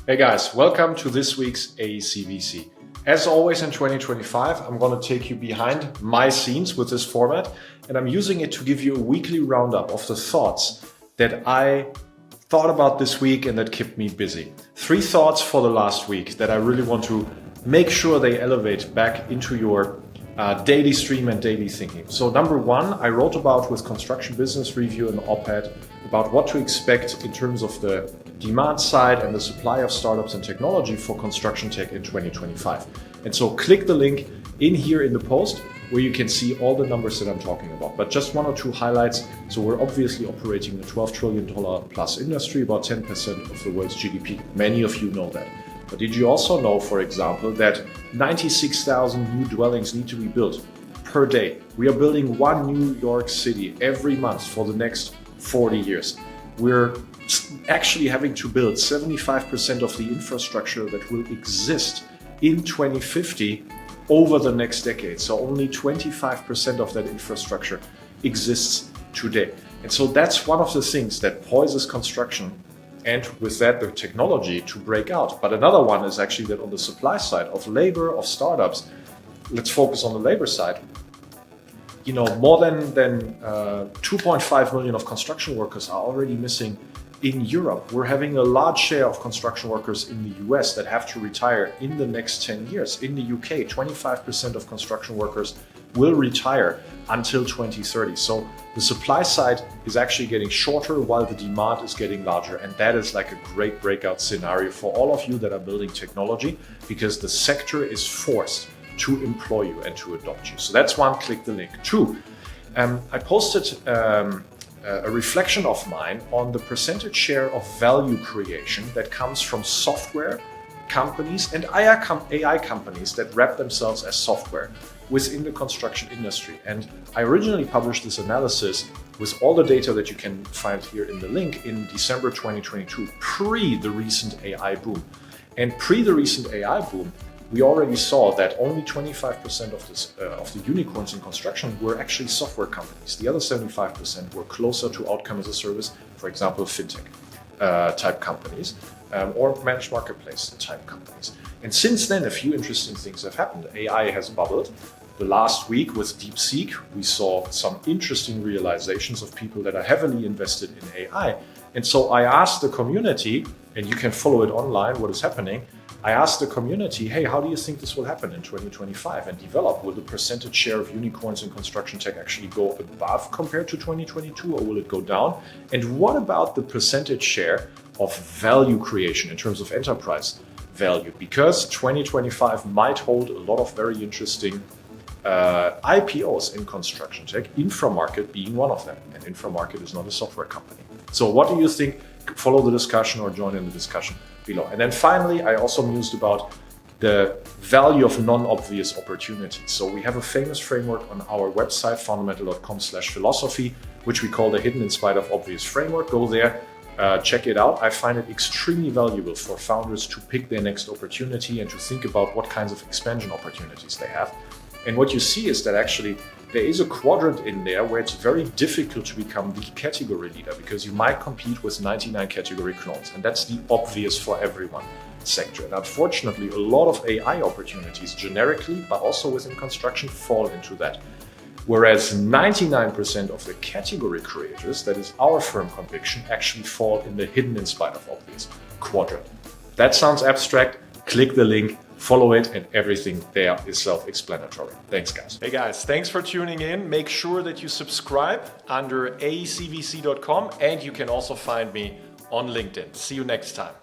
Hey guys, welcome to this week's AECVC. As always in 2025, I'm going to take you behind my scenes with this format, and I'm using it to give you a weekly roundup of the thoughts that I thought about this week and that kept me busy. 3 thoughts for the last week that I really want to make sure they elevate back into your daily stream and daily thinking. So number 1, I wrote about with Construction Business Review and op-ed about what to expect in terms of the demand side and the supply of startups and technology for construction tech in 2025. And so click the link in here in the post where you can see all the numbers that I'm talking about. But just 1 or 2 highlights. So we're obviously operating in a $12 trillion plus industry, about 10% of the world's GDP. Many of you know that. But did you also know, for example, that 96,000 new dwellings need to be built per day? We are building 1 New York City every month for the next 40 years. We're actually having to build 75% of the infrastructure that will exist in 2050 over the next decade. So only 25% of that infrastructure exists today. And so that's one of the things that poises construction and with that the technology to break out. But another one is actually that on the supply side of labor, of startups, let's focus on the labor side. You know, more than 2.5 million of construction workers are already missing in Europe. We're having a large share of construction workers in the US that have to retire in the next 10 years. In the UK, 25% of construction workers will retire until 2030. So the supply side is actually getting shorter while the demand is getting larger. And that is like a great breakout scenario for all of you that are building technology, because the sector is forced to employ you and to adopt you. So that's 1, click the link. 2, I posted a reflection of mine on the percentage share of value creation that comes from software companies and AI companies that wrap themselves as software within the construction industry. And I originally published this analysis with all the data that you can find here in the link in December 2022, pre the recent AI boom. And pre the recent AI boom, we already saw that only 25% of the unicorns in construction were actually software companies. The other 75% were closer to outcome as a service, for example, fintech type companies or managed marketplace type companies. And since then, a few interesting things have happened. AI has bubbled. The last week with DeepSeek, we saw some interesting realizations of people that are heavily invested in AI. And so I asked the community, and you can follow it online, what is happening. I asked the community, hey, how do you think this will happen in 2025 and develop? Will the percentage share of unicorns in construction tech actually go above compared to 2022, or will it go down? And what about the percentage share of value creation in terms of enterprise value? Because 2025 might hold a lot of very interesting IPOs in construction tech, Inframarket being one of them. And Inframarket is not a software company. So what do you think? Follow the discussion or join in the discussion below. And then finally, I also mused about the value of non-obvious opportunities. So we have a famous framework on our website, fundamental.com/philosophy, which we call the hidden in spite of obvious framework. Go there, check it out. I find it extremely valuable for founders to pick their next opportunity and to think about what kinds of expansion opportunities they have. And what you see is that actually there is a quadrant in there where it's very difficult to become the category leader, because you might compete with 99 category clones. And that's the obvious for everyone sector. And unfortunately, a lot of AI opportunities generically, but also within construction, fall into that. Whereas 99% of the category creators, that is our firm conviction, actually fall in the hidden in spite of obvious quadrant. That sounds abstract. Click the link, follow it, and everything there is self-explanatory. Thanks, guys. Hey, guys, thanks for tuning in. Make sure that you subscribe under aecvc.com, and you can also find me on LinkedIn. See you next time.